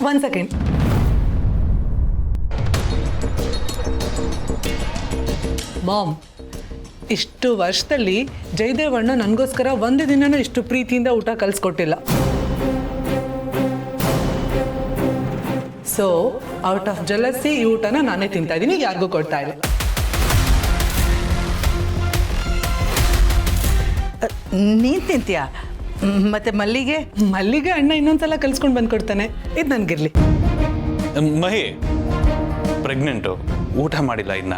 1 second. Ma'am, ಇಷ್ಟು ವರ್ಷದಲ್ಲಿ ಜಯದೇವಣ್ಣ ನನಗೋಸ್ಕರ ಒಂದು ದಿನನೂ ಇಷ್ಟು ಪ್ರೀತಿಯಿಂದ ಊಟ ಕಲಿಸ್ಕೊಟ್ಟಿಲ್ಲ. ಸೊ ಔಟ್ ಆಫ್ ಜಲಸಿ ಈ ಊಟನ ನಾನೇ ತಿಂತಾ ಇದ್ದೀನಿ, ಯಾರಿಗೂ ಕೊಡ್ತಾ ಇಲ್ಲ. ನೀನು ತಿಂತೀಯಾ? ಮತ್ತೆ ಮಲ್ಲಿಗೆ ಅಣ್ಣ ಇನ್ನೊಂದ್ಸಲ ಕಲ್ಸ್ಕೊಂಡು ಬಂದ್ಕೊಡ್ತಾನೆ. ಇದು ನನಗಿರ್ಲಿ. ಮಹಿ ಪ್ರೆಗ್ನೆಂಟು, ಊಟ ಮಾಡಿಲ್ಲ, ಇನ್ನ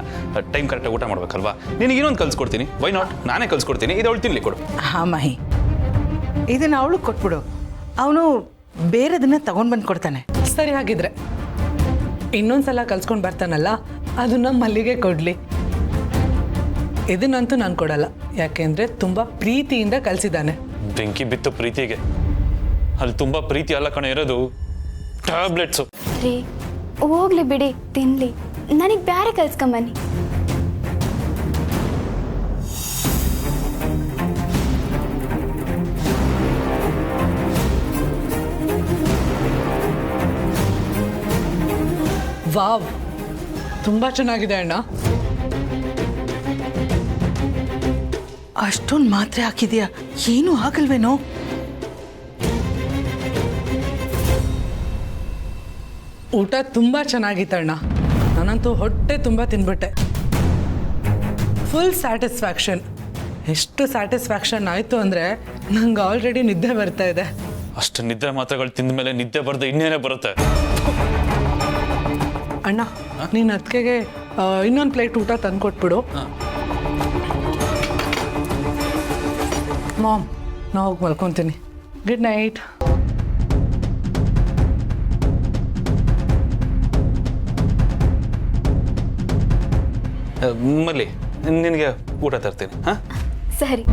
ಟೈಮ್ ಕರೆಕ್ಟಾಗಿ ಊಟ ಮಾಡ್ಬೇಕಲ್ವಾ? ನಿನಗೆ ಇನ್ನೊಂದು ಕಲ್ಸ್ಕೊಡ್ತೀನಿ. Why not? ನಾನೇ ಕಲ್ಸ್ಕೊಡ್ತೀನಿ. ಇದು ಅವಳು ತಿನ್ಲಿ ಕೊಡು. ಹಾಂ ಮಹಿ, ಇದನ್ನು ಅವಳು ಕೊಟ್ಬಿಡು. ಅವನು ಬೇರೆದನ್ನ ತಗೊಂಡು ಬಂದು ಕೊಡ್ತಾನೆ. ಸರಿ, ಹಾಗಿದ್ರೆ ಇನ್ನೊಂದ್ಸಲ ಕಲ್ಸ್ಕೊಂಡು ಬರ್ತಾನಲ್ಲ, ಅದನ್ನ ಮಲ್ಲಿಗೆ ಕೊಡ್ಲಿ. ಇದನ್ನಂತೂ ನಾನು ಕೊಡಲ್ಲ, ಯಾಕೆಂದ್ರೆ ತುಂಬಾ ಪ್ರೀತಿಯಿಂದ ಕಲ್ಸಿದ್ದಾನೆ. ಬೆಂಕಿ ಬಿತ್ತು ಪ್ರೀತಿಗೆ. ಅಲ್ಲಿ ತುಂಬಾ ಪ್ರೀತಿ ಅಲ್ಲ ಕಣ ಇರೋದು, ಟ್ಯಾಬ್ಲೆಟ್ಸು. ರೀ ಹೋಗ್ಲಿ ಬಿಡಿ, ತಿನ್ಲಿ. ನನಗೆ ಬ್ಯಾರೆ ಕಲ್ಸ್ಕೊಂಬನ್ನಿ. ವಾವ್, ತುಂಬಾ ಚೆನ್ನಾಗಿದೆ ಅಣ್ಣ. ಅಷ್ಟೊಂದು ಮಾತ್ರೆ ಹಾಕಿದ್ಯಾ? ಏನೂ ಆಗಲ್ವೇನೋ? ಊಟ ತುಂಬಾ ಚೆನ್ನಾಗಿತ್ತಣ್ಣ. ನಾನಂತೂ ಹೊಟ್ಟೆ ತುಂಬ ತಿನ್ಬಿಟ್ಟೆ. Full satisfaction. ಎಷ್ಟು ಸ್ಯಾಟಿಸ್ಫ್ಯಾಕ್ಷನ್ ಆಯಿತು ಅಂದರೆ ನಂಗೆ ಆಲ್ರೆಡಿ ನಿದ್ದೆ ಬರ್ತಾ ಇದೆ. ಅಷ್ಟು ನಿದ್ದೆ ಮಾತ್ರೆಗಳು ತಿಂದ ಮೇಲೆ ನಿದ್ದೆ ಬರದೆ ಇನ್ನೇನೇ ಬರುತ್ತೆ. ಅಣ್ಣ, ನೀನು ಅದಕ್ಕೆ ಇನ್ನೊಂದು ಪ್ಲೇಟ್ ಊಟ ತಂದ್ಕೊಟ್ಬಿಡು. ಮಾಮ್, ನಾ ಹೋಗಿ ಮಲ್ಕೊತೀನಿ. Good night. ಮಲ್ಲಿ, ನಿನಗೆ ಊಟ ತರ್ತೀನಿ. ಹಾಂ, ಸರಿ.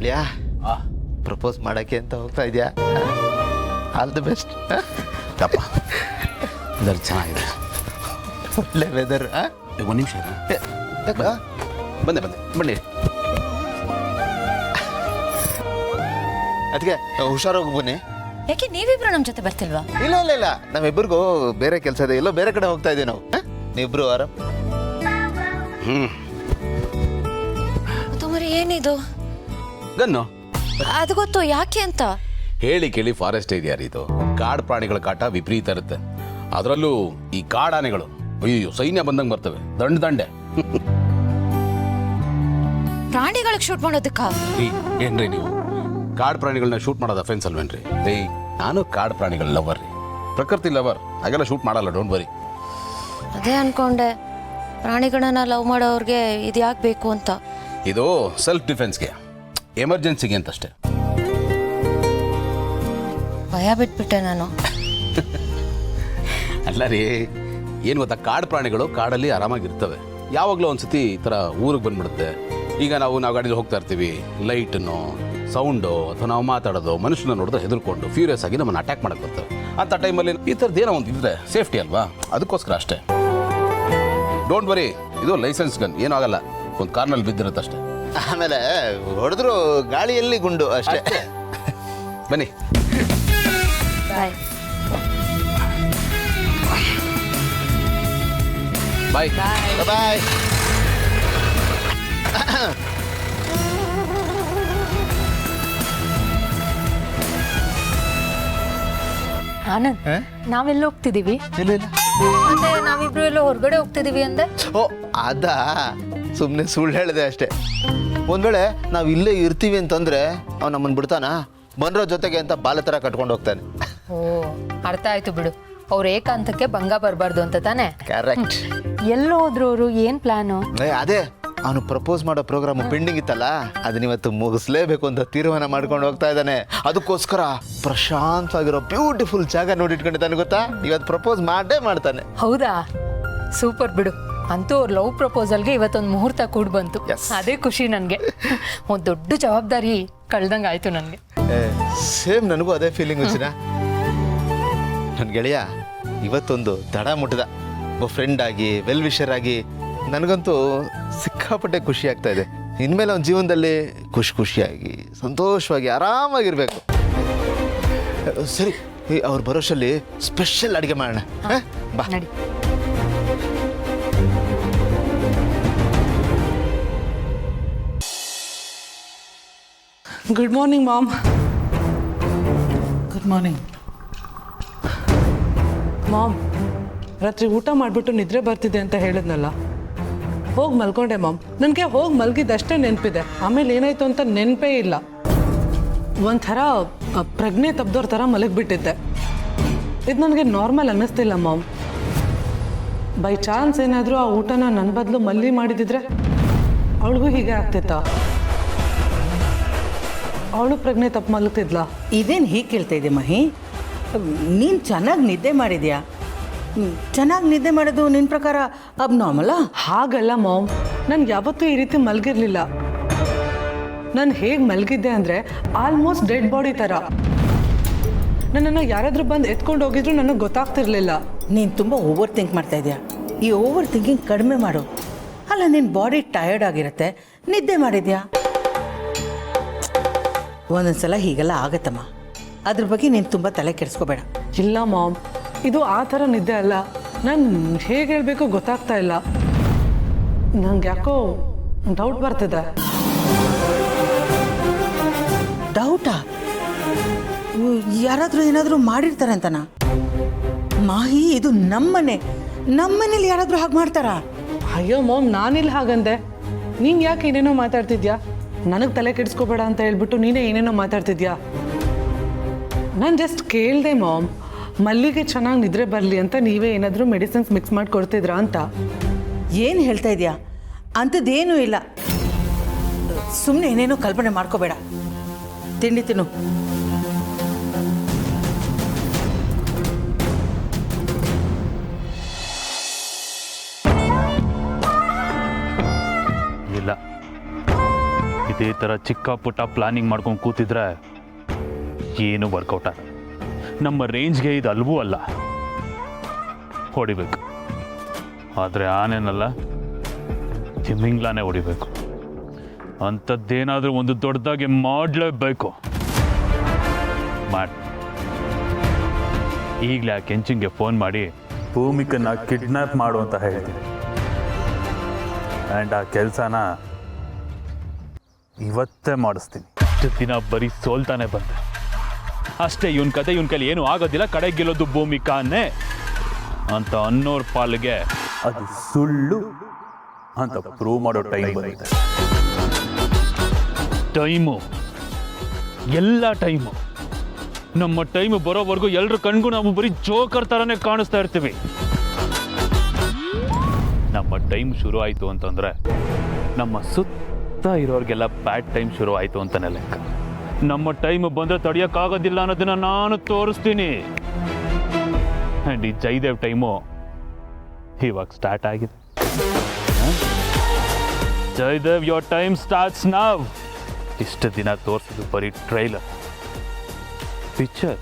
ಇಳಿಯಾ, ಪ್ರಪೋಸ್ ಮಾಡಕ್ಕೆ ಅಂತ ಹೋಗ್ತಾ ಇದೆಯಾ? All the best. ಅಪ್ಪ ವೆದರ್ ಚೆನ್ನಾಗಿದೆ. ಒಳ್ಳೆ ವೆದರ್. ಒಂದು ನಿಮಿಷ ಬಂದೆ ಬನ್ನಿ. ಅದಕ್ಕೆ ಹುಷಾರಾಗಿ ಬನ್ನಿ. ಯಾಕೆ ನೀವಿಬ್ರು ನಮ್ಮ ಜೊತೆ ಬರ್ತಿಲ್ವಾ? ಇಲ್ಲ, ನಮ್ಮಿಬ್ಬರಿಗೂ ಬೇರೆ ಕೆಲಸ ಇದೆ. ಎಲ್ಲೋ ಬೇರೆ ಕಡೆ ಹೋಗ್ತಾ ಇದೀವಿ ನಾವು. ನೀವಿಬ್ರು ಆರಾಮ್. ತುಮರಿ ಏನಿದು? ಗನ್ನು ಅದು ಗೊತ್ತು, ಯಾಕೆ ಅಂತ ಹೇಳಿ ಕೇಳಿ ಫಾರೆಸ್ಟ್ ಏರಿಯಾ ಇದು. ಕಾಡು ಪ್ರಾಣಿಗಳ ಕಾಟ ವಿಪರೀತ ಇರುತ್ತೆ. ಅದರಲ್ಲೂ ಈ ಕಾಡಾನೆಗಳು ಅಯ್ಯೋ ಸೈನ್ಯ ಬಂದಂಗೆ ಬರ್ತವೆ, ದಂಡೆ. ಪ್ರಾಣಿಗಳಿಗೆ ಶೂಟ್ ಮಾಡೋದಕ್ಕ? ಏನ್ರಿ ನೀವು ಕಾಡು ಪ್ರಾಣಿಗಳನ್ನ ಶೂಟ್ ಮಾಡೋದು ಅಫೆನ್ಸ್ ಅಲ್ವೇನ್ರಿ? ನಾನು ಕಾಡು ಪ್ರಾಣಿಗಳ ಲವರ್ ರೀ, ಪ್ರಕೃತಿ ಲವರ್. ಹಾಗೆಲ್ಲ ಶೂಟ್ ಮಾಡಲ್ಲ, ಡೋಂಟ್ ವರಿ. ಅದೇ ಅನ್ಕೊಂಡೆ, ಪ್ರಾಣಿಗಳನ್ನ ಲವ್ ಮಾಡೋರ್ಗೆ ಇದು ಯಾಕೆ ಬೇಕು ಅಂತ. ಇದು ಸೆಲ್ಫ್ ಡಿಫೆನ್ಸ್ಗೆ, ಎಮರ್ಜೆನ್ಸಿಗೆ ಅಂತಷ್ಟೇ. ಭಯ ಬಿಟ್ಬಿಟ್ಟೆ ನಾನು. ಅಲ್ಲ ರೀ, ಏನು ಗೊತ್ತಾ, ಕಾಡು ಪ್ರಾಣಿಗಳು ಕಾಡಲ್ಲಿ ಆರಾಮಾಗಿರ್ತವೆ. ಯಾವಾಗಲೂ ಒಂದ್ಸತಿ ಈ ಥರ ಊರಿಗೆ ಬಂದ್ಬಿಡುತ್ತೆ. ಈಗ ನಾವು ಗಾಡೀಲಿ ಹೋಗ್ತಾ ಇರ್ತೀವಿ, ಲೈಟನ್ನು, ಸೌಂಡು ಅಥವಾ ನಾವು ಮಾತಾಡೋದು ಮನುಷ್ಯನ ನೋಡಿದ್ರೆ ಹೆದರ್ಕೊಂಡು ಫ್ಯೂರಿಯಸ್ ಆಗಿ ನಮ್ಮನ್ನು ಅಟ್ಯಾಕ್ ಮಾಡಕ್ಕೆ ಬರ್ತವೆ. ಅಂಥ ಟೈಮಲ್ಲಿ ಈ ಥರದ್ದು ಏನೋ ಒಂದು ಇದ್ರೆ ಸೇಫ್ಟಿ ಅಲ್ವಾ, ಅದಕ್ಕೋಸ್ಕರ ಅಷ್ಟೇ. ಡೋಂಟ್ ವರಿ, ಇದು ಲೈಸೆನ್ಸ್ ಗನ್, ಏನೂ ಆಗಲ್ಲ. ಒಂದು ಕಾರ್ನಲ್ಲಿ ಬಿದ್ದಿರುತ್ತೆ ಅಷ್ಟೇ. ಆಮೇಲೆ ಹೊಡೆದ್ರು ಗಾಳಿಯಲ್ಲಿ ಗುಂಡು ಅಷ್ಟೇ. ಬನ್ನಿ. ಬಾಯ್. ಬಾಯ್ ಬಾಯ್. ಆನಂದ್, ನಾವೆಲ್ಲ ಹೋಗ್ತಿದೀವಿ? ಇಲ್ಲ ಮತ್ತೆ ನಾವಿಬ್ರು ಎಲ್ಲ ಹೊರಗಡೆ ಹೋಗ್ತಿದೀವಿ ಅಂದೆ. ಓ ಅದಾ, ಸುಮ್ಮನೆ ಸುಳ್ಳು ಹೇಳಿದೆ ಅಷ್ಟೇ. ಒಂದ್ ವೇಳೆ ನಾವು ಇಲ್ಲೇ ಇರ್ತೀವಿ ಅಂತಂದ್ರೆ ಅವ್ನು ನಮ್ಮನ್ನು ಬಿಡ್ತಾನ? ಬಂದ್ರ ಜೊತೆಗೆ ಅಂತ ಬಾಲ ಥರ ಕಟ್ಕೊಂಡು ಹೋಗ್ತಾನೆ. ಓ, ಅರ್ಥ ಆಯ್ತು ಬಿಡು. ಅವ್ರ ಏಕಾಂತಕ್ಕೆ ಭಂಗ ಬರಬಾರ್ದು ಅಂತ ತಾನೆ? ಕರೆಕ್ಟ್. ಎಲ್ಲ ಹೋದ್ರು ಅವರು? ಏನ್ ಪ್ಲಾನು? ಅದೇ ಅವನು ಪ್ರಪೋಸ್ ಮಾಡೋ ಪ್ರೋಗ್ರಾಮ್ ಪೆಂಡಿಂಗ್ ಇತ್ತಲ್ಲ, ಅದನ್ನ ಇವತ್ತು ಮುಗಿಸ್ಲೇಬೇಕು ಅಂತ ತೀರ್ಮಾನ ಮಾಡ್ಕೊಂಡು ಹೋಗ್ತಾ ಇದ್ದಾನೆ. ಅದಕ್ಕೋಸ್ಕರ ಪ್ರಶಾಂತವಾಗಿರೋ ಬ್ಯೂಟಿಫುಲ್ ಜಾಗ ನೋಡಿ ಇಟ್ಕೊಂಡಿದ್ದಾನೆ ಗೊತ್ತಾ. ಇವತ್ತು ಪ್ರಪೋಸ್ ಮಾಡೇ ಮಾಡ್ತಾನೆ. ಹೌದಾ? ಸೂಪರ್ ಬಿಡು. ಅಂತೂ ಅವ್ರ ಲವ್ ಪ್ರಪೋಸಲ್ಗೆ ಇವತ್ತೊಂದು ಮುಹೂರ್ತ ಕೂಡ ಬಂತು. ಅದೇ ಖುಷಿ ನನಗೆ. ಒಂದು ದೊಡ್ಡ ಜವಾಬ್ದಾರಿ ಕಳ್ದಂಗೆ ಆಯ್ತು ನನಗೆ. ಸೇಮ್ ನನಗೂ ಅದೇ ಫೀಲಿಂಗ್ వచ్చిನ. ನನ್ನ ಗೆಳೆಯ ಇವತ್ತೊಂದು ದಡ ಮುಟ್ಟದ ಒಬ್ಬ ಫ್ರೆಂಡ್ ಆಗಿ ವೆಲ್ ವಿಷರ್ ಆಗಿ ನನಗಂತೂ ಸಿಕ್ಕಾಪಟ್ಟೆ ಖುಷಿ ಆಗ್ತಾ ಇದೆ. ಇನ್ಮೇಲೆ ಅವನ ಜೀವನದಲ್ಲಿ ಖುಷಿಯಾಗಿ ಸಂತೋಷವಾಗಿ ಆರಾಮಾಗಿರ್ಬೇಕು. ಸರಿ, ಅವ್ರು ಬರೋಷಲ್ಲಿ ಸ್ಪೆಷಲ್ ಅಡುಗೆ ಮಾಡೋಣ. ಬಾ. ನಡಿ. Good morning mom. Good morning. Mom, ರಾತ್ರಿ ಊಟ ಮಾಡಿಬಿಟ್ಟು ನಿದ್ರೆ ಬರ್ತಿದೆ ಅಂತ ಹೇಳಿದ್ನಲ್ಲ, ಹೋಗಿ ಮಲ್ಕೊಂಡೆ ಮಾಮ್. ನನಗೆ ಹೋಗಿ ಮಲಗಿದ್ದಷ್ಟೇ ನೆನಪಿದೆ, ಆಮೇಲೆ ಏನಾಯ್ತು ಅಂತ ನೆನಪೇ ಇಲ್ಲ. ಒಂಥರ ಪ್ರಜ್ಞೆ ತಪ್ಪದವ್ರ ಥರ ಮಲಗಿಬಿಟ್ಟಿದ್ದೆ. ಇದು ನನಗೆ ನಾರ್ಮಲ್ ಅನ್ನಿಸ್ತಿಲ್ಲ ಮಾಮ್. ಬೈ ಚಾನ್ಸ್ ಏನಾದರೂ ಆ ಊಟನ ನನ್ನ ಬದಲು ಮಲ್ಲಿ ಮಾಡಿದಿದ್ರೆ ಅವಳಿಗೂ ಹೀಗೆ ಆಗ್ತಿತ್ತ? ಅವಳು ಪ್ರಜ್ಞೆ ತಪ್ಪು ಮಲಗ್ತಿದ್ಲಾ? ಇದೇನು ಹೀಗೆ ಕೇಳ್ತಾ ಇದೆ ಮಹಿ? ನೀನು ಚೆನ್ನಾಗಿ ನಿದ್ದೆ ಮಾಡಿದ್ಯಾ? ಚೆನ್ನಾಗಿ ನಿದ್ದೆ ಮಾಡೋದು ನಿನ್ನ ಪ್ರಕಾರ ಅಬ್ನಾರ್ಮಲಾ? ಹಾಗಲ್ಲ ಮಾಮ್, ನಾನು ಯಾವತ್ತೂ ಈ ರೀತಿ ಮಲಗಿರ್ಲಿಲ್ಲ. ನಾನು ಹೇಗೆ ಮಲಗಿದ್ದೆ ಅಂದರೆ ಆಲ್ಮೋಸ್ಟ್ ಡೆಡ್ ಬಾಡಿ ಥರ. ನನ್ನನ್ನು ಯಾರಾದರೂ ಬಂದು ಎತ್ಕೊಂಡು ಹೋಗಿದ್ರು ನನಗೆ ಗೊತ್ತಾಗ್ತಿರ್ಲಿಲ್ಲ. ನೀನು ತುಂಬ ಓವರ್ ಥಿಂಕ್ ಮಾಡ್ತಾ ಇದೆಯಾ? ಈ ಓವರ್ ಥಿಂಕಿಂಗ್ ಕಡಿಮೆ ಮಾಡು. ಅಲ್ಲ, ನಿನ್ನ ಬಾಡಿ ಟಯರ್ಡ್ ಆಗಿರುತ್ತೆ, ನಿದ್ದೆ ಮಾಡಿದ್ಯಾ? ಒಂದೊಂದ್ಸಲ ಹೀಗೆಲ್ಲ ಆಗತ್ತಮ್ಮ. ಅದ್ರ ಬಗ್ಗೆ ನೀನು ತುಂಬ ತಲೆ ಕೆಡಿಸ್ಕೋಬೇಡ. ಇಲ್ಲ ಮಾಮ್, ಇದು ಆ ಥರ ನಿದ್ದೆ ಅಲ್ಲ. ನಾನು ಹೇಗೆ ಹೇಳಬೇಕು ಗೊತ್ತಾಗ್ತಾ ಇಲ್ಲ. ನಂಗೆ ಯಾಕೋ ಡೌಟ್ ಬರ್ತಿದೆ. ಡೌಟಾ? ಯಾರಾದರೂ ಏನಾದರೂ ಮಾಡಿರ್ತಾರೆ ಅಂತನಾ? ಮಾಹಿ, ಇದು ನಮ್ಮನೇಲಿ ಯಾರಾದರೂ ಹಾಗೆ ಮಾಡ್ತಾರಾ? ಅಯ್ಯೋ ಮಾಮ್, ನಾನಿಲ್ಲಿ ಹಾಗಂದೆ. ನೀನು ಯಾಕೆ ಏನೇನೋ ಮಾತಾಡ್ತಿದ್ಯಾ? ನನಗೆ ತಲೆ ಕೆಡಿಸ್ಕೋಬೇಡ ಅಂತ ಹೇಳ್ಬಿಟ್ಟು ನೀನೇ ಏನೇನೋ ಮಾತಾಡ್ತಿದ್ಯಾ. ನಾನು ಜಸ್ಟ್ ಕೇಳಿದೆ ಮಾಮ್, ಮಲ್ಲಿಗೆ ಚೆನ್ನಾಗಿ ನಿದ್ರೆ ಬರಲಿ ಅಂತ ನೀವೇ ಏನಾದರೂ ಮೆಡಿಸಿನ್ಸ್ ಮಿಕ್ಸ್ ಮಾಡಿ ಕೊಡ್ತಿದ್ರಾ ಅಂತ. ಏನು ಹೇಳ್ತಾ ಇದೆಯಾ? ಅಂಥದ್ದೇನೂ ಇಲ್ಲ. ಸುಮ್ಮನೆ ಏನೇನೋ ಕಲ್ಪನೆ ಮಾಡ್ಕೋಬೇಡ. ತಿಂಡಿ ತಿನ್ನು. ಇಲ್ಲ, ಇದೇ ಥರ ಚಿಕ್ಕ ಪುಟ್ಟ ಪ್ಲಾನಿಂಗ್ ಮಾಡ್ಕೊಂಡು ಕೂತಿದ್ರೆ ಏನು ವರ್ಕೌಟ್ ಆಗಲ್ಲ. ನಮ್ಮ ರೇಂಜ್ಗೆ ಇದು ಅಲ್ವೂ ಅಲ್ಲ. ಹೊಡಿಬೇಕು, ಆದರೆ ಆನೇನಲ್ಲ, ತಿಮಿಂಗ್ಲಾನೇ ಹೊಡಿಬೇಕು. ಅಂಥದ್ದೇನಾದರೂ ಒಂದು ದೊಡ್ಡದಾಗಿ ಮಾಡಲೇಬೇಕು. ಮಾಡಿ ಈಗಲೇ ಆ ಕೆಂಚಿಂಗೆ ಫೋನ್ ಮಾಡಿ ಭೂಮಿಕನ್ನ ಕಿಡ್ನ್ಯಾಪ್ ಮಾಡು ಅಂತ ಹೇಳ್ತೀನಿ. ಆ್ಯಂಡ್ ಆ ಕೆಲಸನ ಇವತ್ತೇ ಮಾಡಿಸ್ತೀನಿ. ಇಷ್ಟು ದಿನ ಬರೀ ಸೋಲ್ತಾನೆ ಬಂದೆ ಅಷ್ಟೇ. ಇವನ್ ಕತೆ ಇವನ್ ಕೈಲಿ ಏನೂ ಆಗೋದಿಲ್ಲ, ಕಡೆಗೆ ಗೆಲ್ಲೋದು ಭೂಮಿಕಾನೇ ಅಂತ ಅನ್ನೋರ್ ಪಾಲಿಗೆ ಅದು ಸುಳ್ಳು ಅಂತ ಪ್ರೂವ್ ಮಾಡೋ ಟೈಮ್ ಬರುತ್ತೆ. ಟೈಮು, ಎಲ್ಲ ಟೈಮು, ನಮ್ಮ ಟೈಮು ಬರೋವರೆಗೂ ಎಲ್ಲರ ಕಣ್ಗೂ ನಾವು ಬರೀ ಜೋಕರ್ ಥರನೇ ಕಾಣಿಸ್ತಾ ಇರ್ತೀವಿ. ನಮ್ಮ ಟೈಮ್ ಶುರು ಆಯಿತು ಅಂತಂದರೆ ನಮ್ಮ ಸುತ್ತ ಇರೋರಿಗೆಲ್ಲ ಬ್ಯಾಡ್ ಟೈಮ್ ಶುರು ಆಯಿತು ಅಂತಲೇ ಲೆಕ್ಕ. ನಮ್ಮ ಟೈಮ್ ಬಂದರೆ ತಡೆಯೋಕ್ಕಾಗೋದಿಲ್ಲ ಅನ್ನೋದನ್ನು ನಾನು ತೋರಿಸ್ತೀನಿ. ಆ್ಯಂಡ್ ಈ ಜಯದೇವ್ ಟೈಮು ಇವಾಗ ಸ್ಟಾರ್ಟ್ ಆಗಿದೆ. ಜಯದೇವ್, ಯೋರ್ ಟೈಮ್ ಸ್ಟಾರ್ಟ್ಸ್ ನಾವ್. ಇಷ್ಟು ದಿನ ತೋರಿಸಿದ್ದು ಬರೀ ಟ್ರೈಲರ್, ಪಿಕ್ಚರ್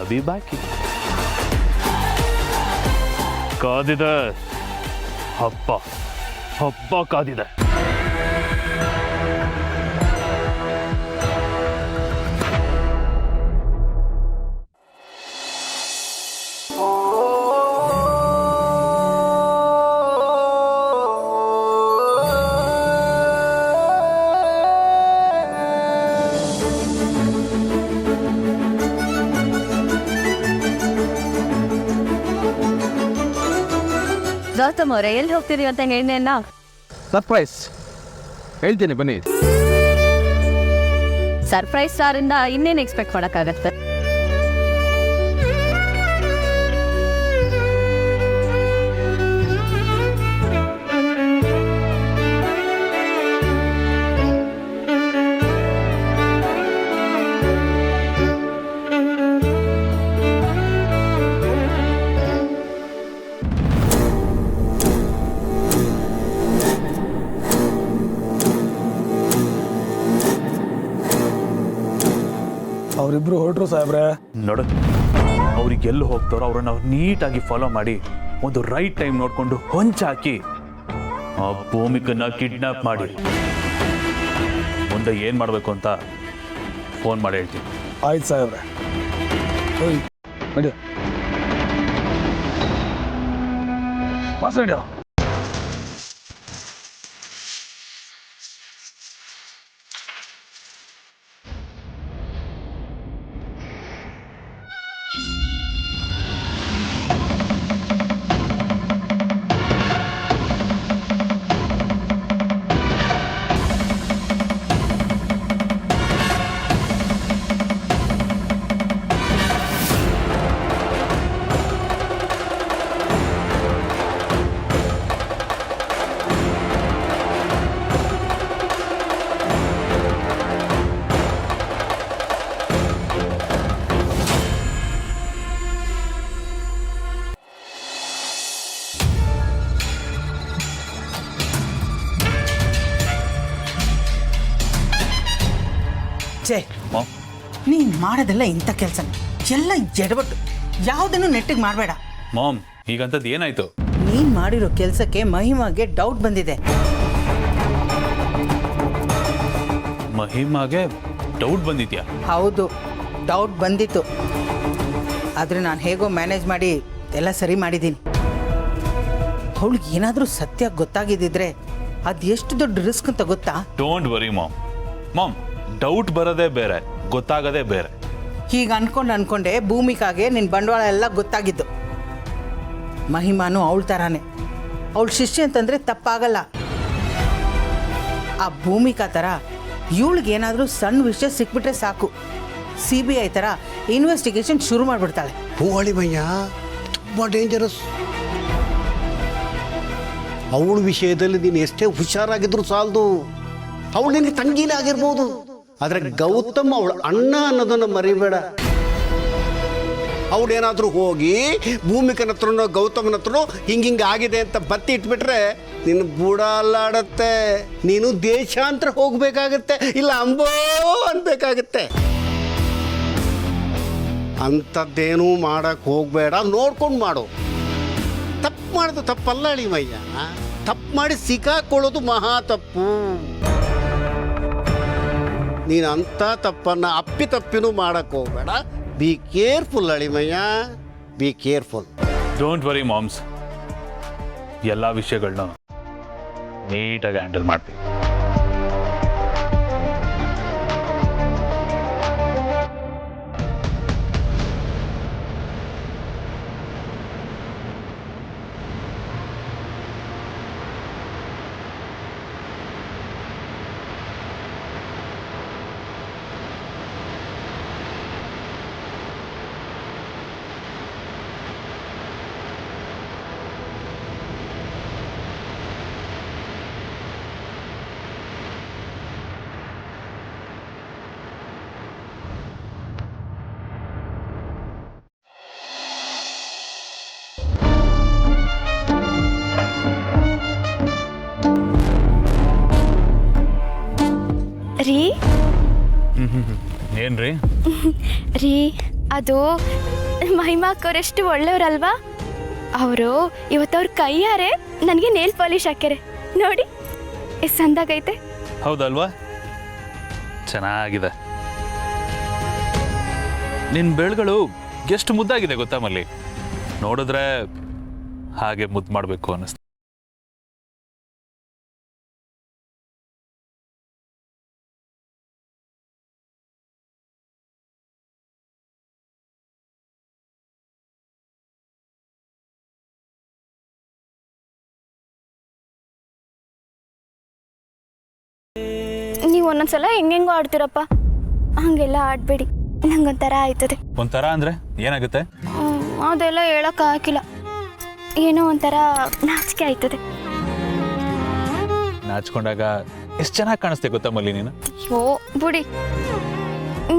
ಅಭಿ ಬಾಕಿ. ಕಾದಿದೆ ಹಬ್ಬ ಕಾದಿದೆ. ಗೌತಮ್ ಅವರೇ, ಎಲ್ಲಿ ಹೋಗ್ತೀರಿ ಅಂತ ಹೇಳಿದ್ನೆಲ್ಲ? ಸರ್ಪ್ರೈಸ್ ಹೇಳ್ತೀನಿ, ಬನ್ನಿ. ಸರ್ಪ್ರೈಸ್ ಸ್ಟಾರಿಂದ ಇನ್ನೇನು ಎಕ್ಸ್ಪೆಕ್ಟ್ ಮಾಡೋಕ್ಕಾಗತ್ತೆ? ಅವರಿಬ್ರು ಹೊರಟ್ರು ಸಾಹೇಬ್ರೆ. ನೋಡು, ಅವ್ರಿಗೆ ಎಲ್ಲಿ ಹೋಗ್ತಾರೋ ಅವ್ರನ್ನ ಅವ್ರು ನೀಟಾಗಿ ಫಾಲೋ ಮಾಡಿ ಒಂದು ರೈಟ್ ಟೈಮ್ ನೋಡಿಕೊಂಡು ಹೊಂಚಾಕಿ ಆ ಭೂಮಿಕನ್ನ ಕಿಡ್ನಾಪ್ ಮಾಡಿ ಮುಂದೆ ಏನು ಮಾಡಬೇಕು ಅಂತ ಫೋನ್ ಮಾಡಿ ಹೇಳ್ತೀನಿ. ಆಯ್ತು ಸಾಹೇಬ್ರೆ. ನಡಿ ಮಾತಾಡ್ಯ. ಛೇ, ನೀನು ಮಾಡೋದೆಲ್ಲ ಇಂಥ ಕೆಲಸ ಎಲ್ಲ ಎಡವಟ್ಟು. ಯಾವುದನ್ನು ನೆಟ್ಟಿಗೆ ಮಾಡಬೇಡ. ಮಾಮ್, ಈಗಂಥದ್ದು ಏನಾಯ್ತು? ನೀನು ಮಾಡಿರೋ ಕೆಲಸಕ್ಕೆ ಮಹಿಮಾಗೆ ಡೌಟ್ ಬಂದಿದೆ. ಮಹಿಮಾಗೆ ಡೌಟ್ ಬಂದಿದ್ಯಾ? ಹೌದು, ಡೌಟ್ ಬಂದಿತ್ತು. ಆದರೆ ನಾನು ಹೇಗೋ ಮ್ಯಾನೇಜ್ ಮಾಡಿ ಎಲ್ಲ ಸರಿ ಮಾಡಿದ್ದೀನಿ. ಅವಳಿಗೆ ಏನಾದರೂ ಸತ್ಯ ಗೊತ್ತಾಗಿದ್ದಿದ್ರೆ ಅದು ಎಷ್ಟು ದೊಡ್ಡ ರಿಸ್ಕ್ ಅಂತ ಗೊತ್ತಾ? Don't worry mom. Mom, doubt ಬರೋದೇ ಬೇರೆ, ಗೊತ್ತಾಗೋದೇ ಬೇರೆ. ಹೀಗೆ ಅನ್ಕೊಂಡೆ ಭೂಮಿಕಾಗೆ ನಿನ್ನ ಬಂಡವಾಳ ಎಲ್ಲ ಗೊತ್ತಾಗಿದ್ದು. ಮಹಿಮಾನು ಅವಳ ಥರಾನೇ. ಅವಳ ಶಿಷ್ಯ ಅಂತಂದರೆ ತಪ್ಪಾಗಲ್ಲ. ಆ ಭೂಮಿಕಾ ಥರ ಇವಳಿಗೇನಾದರೂ ಸಣ್ಣ ವಿಷಯ ಸಿಕ್ಬಿಟ್ರೆ ಸಾಕು, CBI ಥರ ಇನ್ವೆಸ್ಟಿಗೇಷನ್ ಶುರು ಮಾಡಿಬಿಡ್ತಾಳೆ. ಹೂವಳಿ ಭಯ್ಯ ತುಂಬ ಡೇಂಜರಸ್. ಅವಳ ವಿಷಯದಲ್ಲಿ ನೀನು ಎಷ್ಟೇ ಹುಷಾರಾಗಿದ್ರು ಸಾಲದು. ಅವಳು ನಿನಗೆ ತಂಗಿನೇ ಆಗಿರ್ಬೋದು, ಆದರೆ ಗೌತಮ್ ಅವಳ ಅಣ್ಣ ಅನ್ನೋದನ್ನು ಮರಿಬೇಡ. ಅವಳೇನಾದರೂ ಹೋಗಿ ಭೂಮಿಕನ ಹತ್ರನೋ ಗೌತಮನ ಹತ್ರನೋ ಹಿಂಗೆ ಆಗಿದೆ ಅಂತ ಬತ್ತಿ ಇಟ್ಬಿಟ್ರೆ ನಿನ್ನ ಬುಡ ಅಲ್ಲಾಡತ್ತೆ. ನೀನು ದೇಶಾಂತರ ಹೋಗ್ಬೇಕಾಗತ್ತೆ, ಇಲ್ಲ ಅಂಬೋ ಅನ್ಬೇಕಾಗತ್ತೆ. ಅಂಥದ್ದೇನೂ ಮಾಡಕ್ಕೆ ಹೋಗಬೇಡ, ನೋಡ್ಕೊಂಡು ಮಾಡು. ತಪ್ಪು ಮಾಡೋದು ತಪ್ಪಲ್ಲ ಅಳಿಮಯ್ಯ, ತಪ್ಪು ಮಾಡಿ ಸಿಕ್ಕಾಕೊಳ್ಳೋದು ಮಹಾ ತಪ್ಪು. ನೀನು ಅಂಥ ತಪ್ಪನ್ನು ಅಪ್ಪಿತಪ್ಪಿನೂ ಮಾಡಕ್ಕೆ ಹೋಗಬೇಡ. ಬಿ ಕೇರ್ಫುಲ್ ಅಳಿಮಯ್ಯ, ಬಿ ಕೇರ್ಫುಲ್. ಡೋಂಟ್ ವರಿ ಮಾಮ್ಸ್, ಎಲ್ಲ ವಿಷಯಗಳನ್ನ ನೀಟಾಗಿ ಹ್ಯಾಂಡಲ್ ಮಾಡ್ತೀವಿ. ರೀ ಏನ್ರಿ ರೀ, ಅದು ಮಹಿಮಾ ಅಕ್ಕವ್ರೆಷ್ಟು ಒಳ್ಳೆಯವ್ರಲ್ವಾ? ಅವರು ಇವತ್ತವ್ರ ಕೈಯಾರೆ ನನಗೆ ನೇಲ್ ಪಾಲಿಶ್ ಹಾಕ್ಯಾರೆ ನೋಡಿ, ಎಷ್ಟು ಸಂದಾಗೈತೆ. ಹೌದಲ್ವಾ? ಚೆನ್ನಾಗಿದೆ. ನಿನ್ನ ಬೆಳ್ಗಳು ಎಷ್ಟು ಮುದ್ದಾಗಿದೆ ಗೊತ್ತಾ ಮಲ್ಲಿ? ನೋಡಿದ್ರೆ ಹಾಗೆ ಮುದ್ದು ಮಾಡಬೇಕು ಅನ್ನಿಸ್ತು. ನೀವು ಒಂದೊಂದ್ಸಲ ಹೆಂಗೆಂಗೋ ಆಡ್ತೀರಪ್ಪ, ಹಂಗೆಲ್ಲ ಆಡಬೇಡಿ, ನಂಗೊಂಥರ ಆಯ್ತದೆ. ಒಂಥರ ಅಂದ್ರೆ ಏನಾಗುತ್ತೆ? ಅದೆಲ್ಲ ಹೇಳೋಕ್ಕಾಗಿಲ್ಲ, ಏನೋ ಒಂಥರ ನಾಚಿಕೆ ಆಯ್ತದೆ. ನಾಚ್ಕೊಂಡಾಗ ಎಷ್ಟು ಚೆನ್ನಾಗಿ ಕಾಣಿಸ್ತೆ ಗೊತ್ತಾ ಮಲ್ಲಿ ನೀನು? ಅಯ್ಯೋ ಬಿಡಿ,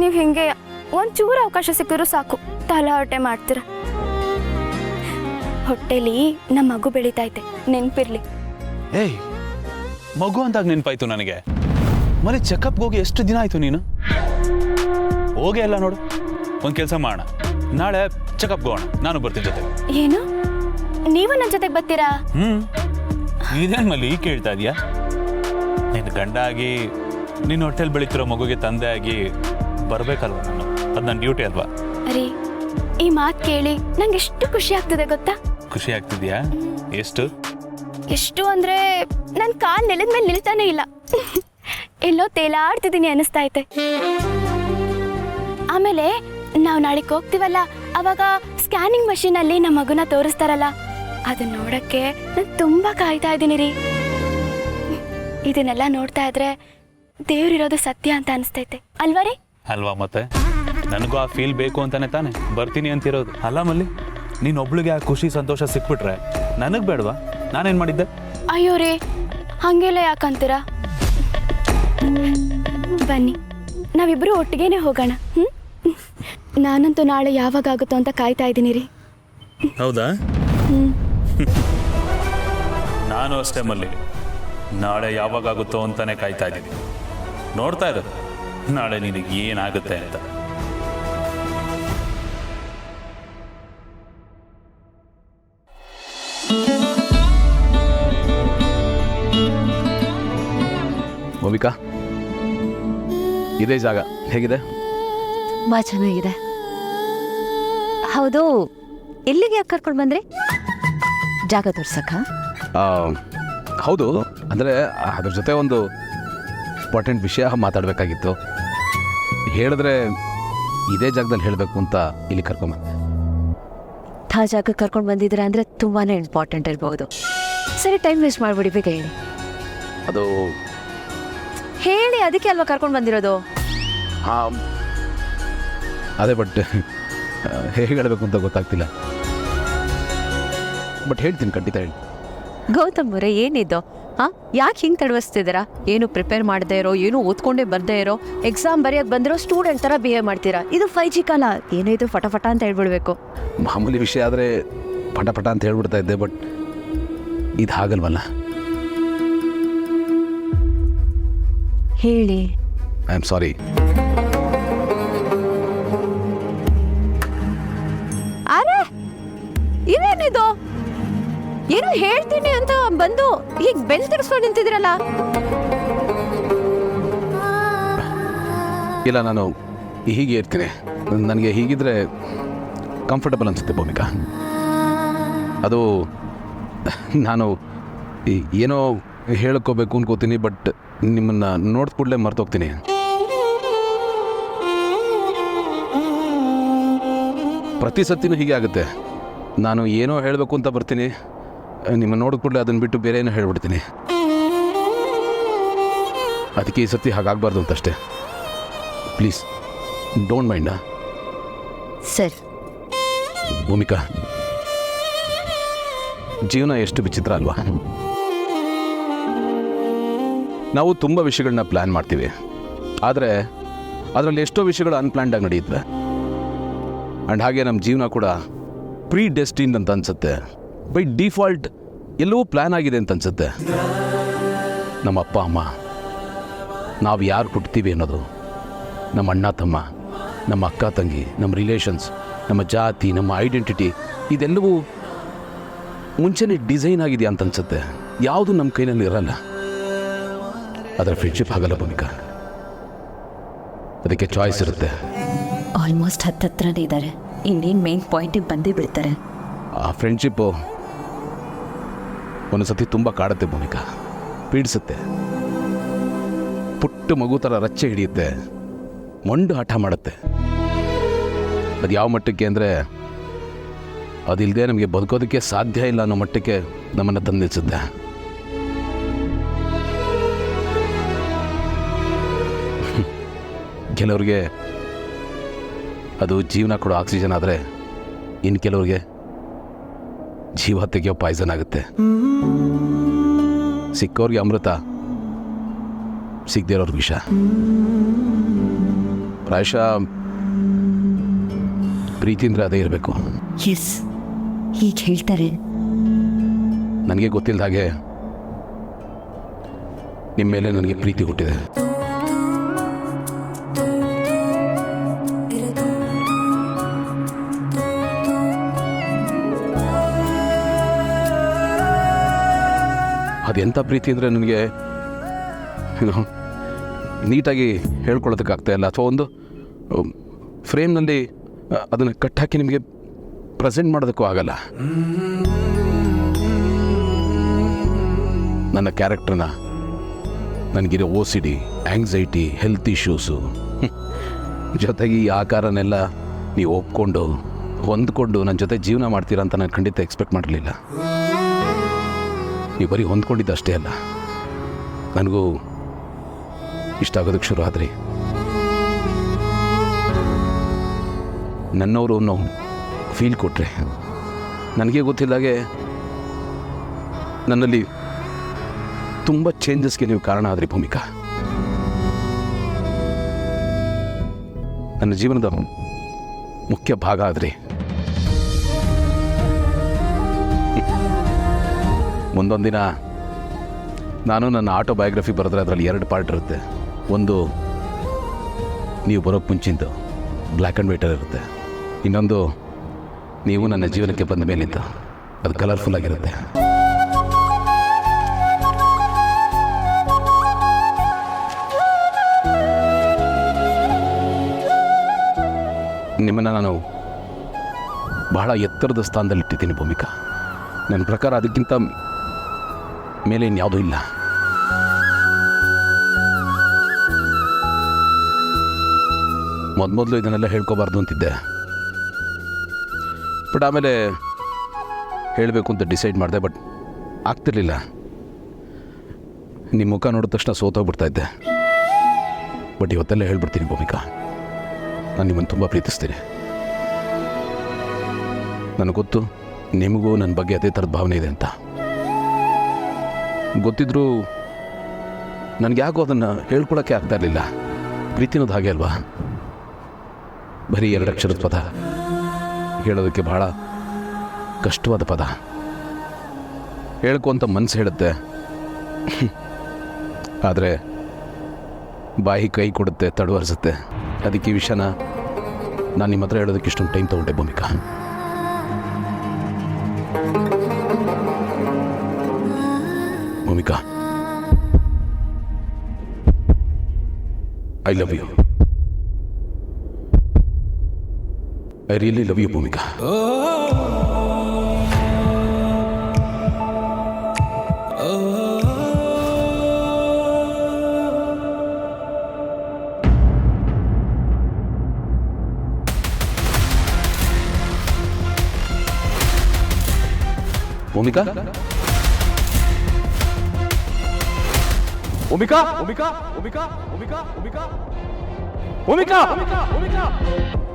ನೀವು ಹಿಂಗೆ ಒಂಚೂರು ಅವಕಾಶ ಸಿಕ್ಕಿದ್ರು ಸಾಕು ತಲಹರಟೆ ಮಾಡ್ತೀರ. ಹೊಟ್ಟೆಲಿ ನಮ್ಮ ಮಗು ಬೆಳೀತೈತೆ, ನೆನ್ಪಿರ್ಲಿ. ಏಯ್, ಮಗು ಅಂದಾಗ ನೆನಪಾಯ್ತು ನನಗೆ. ಮಲ್ಲಿ ಚೆಕಪ್ಗೆ ಹೋಗಿ ಎಷ್ಟು ದಿನ ಆಯ್ತು ನೀನು? ಹೋಗೇ ಅಲ್ಲ ನೋಡು. ಒಂದು ಕೆಲಸ ಮಾಡೋಣ, ನಾಳೆ ಚೆಕಪ್ ಹೋಗೋಣ, ನಾನು ಬರ್ತೀನಿ ಜೊತೆ. ಏನು ನೀವು ನನ್ನ ಜೊತೆಗೆ ಬರ್ತೀರಾ? ಇದೇನು ಮಲ್ಲಿ ಈಗ ಕೇಳ್ತಾ ಇದೆಯಾ? ನಿನ್ನ ಗಂಡ ಆಗಿ ನಿನ್ನ ಹೊಟ್ಟೆಲ್ ಬೆಳೀತಿರೋ ಮಗುಗೆ ತಂದೆ ಆಗಿ ಬರಬೇಕಲ್ವ ನಾನು, ಅದು ನನ್ನ ಡ್ಯೂಟಿ ಅಲ್ವಾ? ಅರೆ ಈ ಮಾತು ಕೇಳಿ ನಂಗೆ ಎಷ್ಟು ಖುಷಿ ಆಗ್ತದೆ ಗೊತ್ತಾ? ಖುಷಿ ಆಗ್ತಿದ್ಯಾ? ಎಷ್ಟು ಅಂದ್ರೆ ನನ್ನ ಕಾಲ್ ನೆಲದ ಮೇಲೆ ನಿಲ್ತಾನೆ ಇಲ್ಲ. ಎಲ್ಲೋ ತೇಲಾಡ್ತಿದ್ದೀನಿ ಅನಿಸ್ತಾ ಐತೆ. ಆಮೇಲೆ ನಾವು ನಾಳೆಗೆ ಹೋಗ್ತೀವಲ್ಲ, ಅವಾಗ ಸ್ಕ್ಯಾನಿಂಗ್ ಮಷೀನ್ ಅಲ್ಲಿ ನಮ್ಮ ಮಗುನ ತೋರಿಸ್ತಾರಲ್ಲ, ಅದನ್ನ ನೋಡಕ್ಕೆ ನಾನು ತುಂಬಾ ಕಾಯ್ತಾ ಇದ್ದೀನಿ ರೀ. ಇದನ್ನೆಲ್ಲ ನೋಡ್ತಾ ಇದ್ರೆ ದೇವ್ರಿರೋದು ಸತ್ಯ ಅಂತ ಅನಿಸ್ತೈತೆ ಅಲ್ವಾ ರೀ? ಅಲ್ವಾ? ಮತ್ತೆ ನನಗೂ ಆ ಫೀಲ್ ಬೇಕು ಅಂತಾನೆ ತಾನೆ ಬರ್ತೀನಿ ಅಂತಿರೋದು. ಅಲ್ಲ ಮಲ್ಲಿ, ನೀನೊಬ್ಳಿಗೆ ಆ ಖುಷಿ ಸಂತೋಷ ಸಿಕ್ಬಿಟ್ರೆ ನನಗೆ ಬೇಡವಾ? ನಾನೇನು ಮಾಡಿದ್ದೆ? ಅಯ್ಯೋ ರೀ, ಹಂಗೆಲ್ಲ ಯಾಕಂತೀರಾ? ಬನ್ನಿ ನಾವಿಬ್ರು ಒಟ್ಟಿಗೆನೆ ಹೋಗೋಣ. ನಾನಂತೂ ನಾಳೆ ಯಾವಾಗ ಆಗುತ್ತೋ ಅಂತ ಕಾಯ್ತಾ ಇದ್ದೀನಿ ರೀ. ಹೌದಾ? ನಾನು ಅಷ್ಟೇ ಮಲ್ಲಿ, ನಾಳೆ ಯಾವಾಗಾಗುತ್ತೋ ಅಂತಾನೆ ಕಾಯ್ತಾ ಇದ್ದೀನಿ. ನೋಡ್ತಾ ಇರೋದು ನಾಳೆ ನಿನಗೆ ಏನಾಗುತ್ತೆ ಅಂತ. ಭೂಮಿಕಾ, ಇದೇ ಜಾಗ ಹೇಗಿದೆ? ತುಂಬಾ ಚೆನ್ನಾಗಿದೆ. ಹೌದು, ಎಲ್ಲಿಗೆ ಯಾಕೆ ಕರ್ಕೊಂಡು ಬಂದ್ರಿ? ಜಾಗ ತೋರ್ಸಕ್ಕ? ಹೌದು, ಅಂದರೆ ಅದ್ರ ಜೊತೆ ಒಂದು ಇಂಪಾರ್ಟೆಂಟ್ ವಿಷಯ ಮಾತಾಡಬೇಕಾಗಿತ್ತು. ಹೇಳಿದ್ರೆ ಇದೇ ಜಾಗದಲ್ಲಿ ಹೇಳಬೇಕು ಅಂತ ಇಲ್ಲಿ ಕರ್ಕೊಂಬಂದೆ. ಆ ಜಾಗಕ್ಕೆ ಕರ್ಕೊಂಡು ಬಂದಿದ್ದೀರಾ ಅಂದರೆ ತುಂಬಾ ಇಂಪಾರ್ಟೆಂಟ್ ಇರ್ಬೋದು. ಸರಿ, ಟೈಮ್ ವೇಸ್ಟ್ ಮಾಡಿಬಿಡಿ, ಬೇಗ ಹೇಳಿ. ಅದು ಹೇಳಿ, ಅದಕ್ಕೆ ಅಲ್ವಾ ಕರ್ಕೊಂಡು ಬಂದಿರೋದು? ಅದೇ, ಬಟ್ ಹೇಗೆ ಹೇಳಬೇಕು ಅಂತ ಗೊತ್ತಾಗ್ತಿಲ್ಲ. ಬಟ್ ಹೇಳ್ತೀನಿ, ಖಂಡಿತ ಹೇಳಿ. ಗೌತಮ್ ಅವರೇ, ಏನಿದ್ದು? ಹಾಂ, ಯಾಕೆ ಹಿಂಗೆ ತಡವಿಸ್ತಿದ್ದೀರಾ? ಏನು ಪ್ರಿಪೇರ್ ಮಾಡದೇ ಇರೋ, ಏನು ಓದ್ಕೊಂಡೇ ಬರದೇ ಇರೋ, ಎಕ್ಸಾಮ್ ಬರೆಯೋಕ್ಕೆ ಬಂದಿರೋ ಸ್ಟೂಡೆಂಟ್ ಥರ ಬಿಹೇವ್ ಮಾಡ್ತೀರಾ. ಇದು 5G ಕಾಲ, ಏನೋ ಇದು ಫಟಾಫಟ ಅಂತ ಹೇಳ್ಬಿಡ್ಬೇಕು. ಮಾಮೂಲಿ ವಿಷಯ ಆದರೆ ಪಟ ಅಂತ ಹೇಳ್ಬಿಡ್ತಾ ಇದ್ದೆ, ಬಟ್ ಇದು ಹಾಗಲ್ವಲ್ಲ. ಹೇಳಿ. I am sorry. ಅರೆ, ಇವೇನಿದು? ಏನೋ ಹೇಳ್ತೀನಿ ಅಂತ ಬಂದು ಹೀಗೆ ಬೆಲ್ ತಿರ್ಸ್ಕೊಂಡು ನಿಂತಿದ್ರಲ್ಲ. ಇಲ್ಲ, ನಾನು ಹೀಗೆ ಇರ್ತೀನಿ. ನನಗೆ ಹೀಗಿದ್ರೆ ಕಂಫರ್ಟಬಲ್ ಅನಿಸುತ್ತೆ ಭೂಮಿಕಾ. ಅದು ನಾನು ಏನೋ ಹೇಳ್ಕೋಬೇಕು ಅನ್ಕೋತೀನಿ, ಬಟ್ ನಿಮ್ಮನ್ನು ನೋಡಿದ ಕೂಡಲೇ ಮರ್ತೋಗ್ತೀನಿ. ಪ್ರತಿ ಸತಿನೂ ಹೀಗೆ ಆಗುತ್ತೆ. ನಾನು ಏನೋ ಹೇಳಬೇಕು ಅಂತ ಬರ್ತೀನಿ, ನಿಮ್ಮನ್ನು ನೋಡಿದ ಕೂಡಲೇ ಅದನ್ನು ಬಿಟ್ಟು ಬೇರೆ ಏನೋ ಹೇಳ್ಬಿಡ್ತೀನಿ. ಅದಕ್ಕೆ ಈ ಸತಿ ಹಾಗಾಗಬಾರ್ದು ಅಂತಷ್ಟೇ. Please don't mind. Sir Bhumika, ಜೀವನ ಎಷ್ಟು ವಿಚಿತ್ರ ಅಲ್ವಾ? ನಾವು ತುಂಬ ವಿಷಯಗಳನ್ನ ಪ್ಲ್ಯಾನ್ ಮಾಡ್ತೀವಿ, ಆದರೆ ಅದರಲ್ಲಿ ಎಷ್ಟೋ ವಿಷಯಗಳು ಅನ್ಪ್ಲ್ಯಾನ್ಡಾಗಿ ನಡೆಯುತ್ತವೆ. ಆ್ಯಂಡ್ ಹಾಗೆ ನಮ್ಮ ಜೀವನ ಕೂಡ ಪ್ರೀ ಡೆಸ್ಟಿನ್ಡ್ ಅಂತ ಅನಿಸುತ್ತೆ. ಬೈ ಡಿಫಾಲ್ಟ್ ಎಲ್ಲವೂ ಪ್ಲ್ಯಾನ್ ಆಗಿದೆ ಅಂತ ಅನಿಸುತ್ತೆ. ನಮ್ಮ ಅಪ್ಪ ಅಮ್ಮ, ನಾವು ಯಾರು ಹುಟ್ತೀವಿ ಅನ್ನೋದು, ನಮ್ಮ ಅಣ್ಣ ತಮ್ಮ, ನಮ್ಮ ಅಕ್ಕ ತಂಗಿ, ನಮ್ಮ ರಿಲೇಷನ್ಸ್, ನಮ್ಮ ಜಾತಿ, ನಮ್ಮ ಐಡೆಂಟಿಟಿ, ಇದೆಲ್ಲವೂ ಮುಂಚೆನೇ ಡಿಸೈನ್ ಆಗಿದೆಯಾ ಅಂತ ಅನಿಸುತ್ತೆ. ಯಾವುದು ನಮ್ಮ ಕೈನಲ್ಲಿ ಇರಲ್ಲ. ಅದರ ಫ್ರೆಂಡ್ಶಿಪ್ ಆಗಲ್ಲ ಭೂಮಿಕಾ. ಅದಕ್ಕೆ ಚಾಯ್ಸ್ ಇರುತ್ತೆ. ಆಲ್ಮೋಸ್ಟ್ ಹತ್ತತ್ರನೇ ಇದ್ದಾರೆ. ಇನ್ನೇನು ಮೇನ್ ಪಾಯಿಂಟಿಗೆ ಬಂದೇ ಬಿಡ್ತಾರೆ. ಆ ಫ್ರೆಂಡ್ಶಿಪ್ಪು ಒಂದು ಸತಿ ತುಂಬ ಕಾಡುತ್ತೆ ಭೂಮಿಕಾ, ಪೀಡಿಸುತ್ತೆ. ಪುಟ್ಟ ಮಗು ಥರ ರಚ್ಚೆ ಹಿಡಿಯುತ್ತೆ, ಮೊಂಡು ಹಠ ಮಾಡುತ್ತೆ. ಅದು ಯಾವ ಮಟ್ಟಕ್ಕೆ ಅಂದರೆ ಅದಿಲ್ಲದೆ ನಮಗೆ ಬದುಕೋದಕ್ಕೆ ಸಾಧ್ಯ ಇಲ್ಲ ಅನ್ನೋ ಮಟ್ಟಕ್ಕೆ ನಮ್ಮನ್ನು ತಂದು ನಿಲ್ಲಿಸುತ್ತೆ. ಕೆಲವ್ರಿಗೆ ಅದು ಜೀವನ ಕೊಡೋ ಆಕ್ಸಿಜನ್ ಆದರೆ, ಇನ್ನು ಕೆಲವ್ರಿಗೆ ಜೀವ ತೆಗೆಯೋ ಪಾಯ್ಸನ್ ಆಗುತ್ತೆ. ಸಿಕ್ಕವ್ರಿಗೆ ಅಮೃತ, ಸಿಗದೇ ಇರೋರ್ಗೆ ವಿಷ. ಪ್ರಾಯಶಃ ಪ್ರೀತಿ ಅಂದರೆ ಅದೇ ಇರಬೇಕು. ಎಸ್, ಹೀಗೆ ಹೇಳ್ತಾರೆ. ನನಗೆ ಗೊತ್ತಿಲ್ಲದ ಹಾಗೆ ನಿಮ್ಮ ಮೇಲೆ ನನಗೆ ಪ್ರೀತಿ ಹುಟ್ಟಿದೆ. ಅದೆಂಥ ಪ್ರೀತಿ ಅಂದರೆ ನನಗೆ ನೀಟಾಗಿ ಹೇಳ್ಕೊಳ್ಳೋದಕ್ಕಾಗ್ತಾ ಇಲ್ಲ, ಅಥವಾ ಒಂದು ಫ್ರೇಮ್ನಲ್ಲಿ ಅದನ್ನು ಕಟ್ಟಾಕಿ ನಿಮಗೆ ಪ್ರೆಸೆಂಟ್ ಮಾಡೋದಕ್ಕೂ ಆಗಲ್ಲ. ನನ್ನ ಕ್ಯಾರೆಕ್ಟರ್ನ, ನನಗಿರೋ OCD, ಆ್ಯಂಗ್ಸೈಟಿ, ಹೆಲ್ತ್ ಇಶ್ಯೂಸು, ಜೊತೆಗೆ ಈ ಆಕಾರನೆಲ್ಲ ನೀವು ಒಪ್ಕೊಂಡು ಹೊಂದ್ಕೊಂಡು ನನ್ನ ಜೊತೆ ಜೀವನ ಮಾಡ್ತೀರಾ ಅಂತ ನಾನು ಖಂಡಿತ ಎಕ್ಸ್ಪೆಕ್ಟ್ ಮಾಡಲಿಲ್ಲ. ನೀವು ಬರೀ ಹೊಂದ್ಕೊಂಡಿದ್ದು ಅಷ್ಟೇ ಅಲ್ಲ, ನನಗೂ ಇಷ್ಟ ಆಗೋದಕ್ಕೆ ಶುರು ಆದ್ರಿ. ನನ್ನವರು ಅನ್ನೋ ಫೀಲ್ ಕೊಟ್ಟರೆ, ನನಗೆ ಗೊತ್ತಿದ್ದಾಗೆ ನನ್ನಲ್ಲಿ ತುಂಬ ಚೇಂಜಸ್ಗೆ ನೀವು ಕಾರಣ ಆದ್ರಿ ಭೂಮಿಕಾ. ನನ್ನ ಜೀವನದ ಮುಖ್ಯ ಭಾಗ ಆದ್ರಿ. ಮುಂದೊಂದು ದಿನ ನಾನು ನನ್ನ ಆಟೋಬಯೋಗ್ರಫಿ ಬರೆದ್ರೆ ಅದರಲ್ಲಿ 2 ಪಾರ್ಟ್ ಇರುತ್ತೆ. ಒಂದು ನೀವು ಬರೋಕ್ಕೆ ಮುಂಚಿಂದು ಬ್ಲ್ಯಾಕ್ ಆ್ಯಂಡ್ ವೈಟಲ್ಲಿ ಇರುತ್ತೆ, ಇನ್ನೊಂದು ನೀವು ನನ್ನ ಜೀವನಕ್ಕೆ ಬಂದ ಮೇಲಿಂದ ಅದು ಕಲರ್ಫುಲ್ ಆಗಿರುತ್ತೆ. ನಿಮ್ಮನ್ನು ನಾನು ಬಹಳ ಎತ್ತರದ ಸ್ಥಾನದಲ್ಲಿಟ್ಟಿದ್ದೀನಿ ಭೂಮಿಕಾ. ನನ್ನ ಪ್ರಕಾರ ಅದಕ್ಕಿಂತ ಮೇಲೆ ಇನ್ಯಾವುದೂ ಇಲ್ಲ. ಮೊದಲು ಇದನ್ನೆಲ್ಲ ಹೇಳ್ಕೋಬಾರ್ದು ಅಂತಿದ್ದೆ, ಬಟ್ ಆಮೇಲೆ ಹೇಳಬೇಕು ಅಂತ ಡಿಸೈಡ್ ಮಾಡಿದೆ, ಬಟ್ ಆಗ್ತಿರ್ಲಿಲ್ಲ. ನಿಮ್ಮ ಮುಖ ನೋಡಿದ ತಕ್ಷಣ ಸೋತೋಗ್ಬಿಡ್ತಾಯಿದ್ದೆ. ಬಟ್ ಇವತ್ತೆಲ್ಲ ಹೇಳ್ಬಿಡ್ತೀನಿ ಭೂಮಿಕಾ, ನಾನು ನಿಮ್ಮನ್ನು ತುಂಬ ಪ್ರೀತಿಸ್ತೀನಿ. ನನಗೆ ಗೊತ್ತು ನಿಮಗೂ ನನ್ನ ಬಗ್ಗೆ ಅದೇ ಥರದ ಭಾವನೆ ಇದೆ ಅಂತ. ಗೊತ್ತಿದ್ರೂ ನನಗೆ ಯಾಕೋ ಅದನ್ನು ಹೇಳ್ಕೊಳಕ್ಕೆ ಆಗ್ತಾ ಇರಲಿಲ್ಲ. ಪ್ರೀತಿ ಅನ್ನೋದು ಹಾಗೆ ಅಲ್ವಾ, ಬರೀ 2 ಅಕ್ಷರದ ಪದ, ಹೇಳೋದಕ್ಕೆ ಬಹಳ ಕಷ್ಟವಾದ ಪದ. ಹೇಳ್ಕೊ ಅಂತ ಮನಸ್ಸು ಹೇಳುತ್ತೆ, ಆದರೆ ಬಾಯಿ ಕೈ ಕೊಡುತ್ತೆ, ತಡವರಿಸುತ್ತೆ. ಅದಕ್ಕೆ ಈ ವಿಷಯನ ನಾನು ನಿಮ್ಮ ಹತ್ರ ಹೇಳೋದಕ್ಕೆ ಇಷ್ಟೊಂದು ಟೈಮ್ ತೊಗೊಂಡೆ Bhoomika. Bhoomika, I love you. I really love you, Bhumika. Bhumika? Bhumika? Bhumika? Bhumika? Bhumika? Bhumika? Bhumika? Bhumika? Bhumika?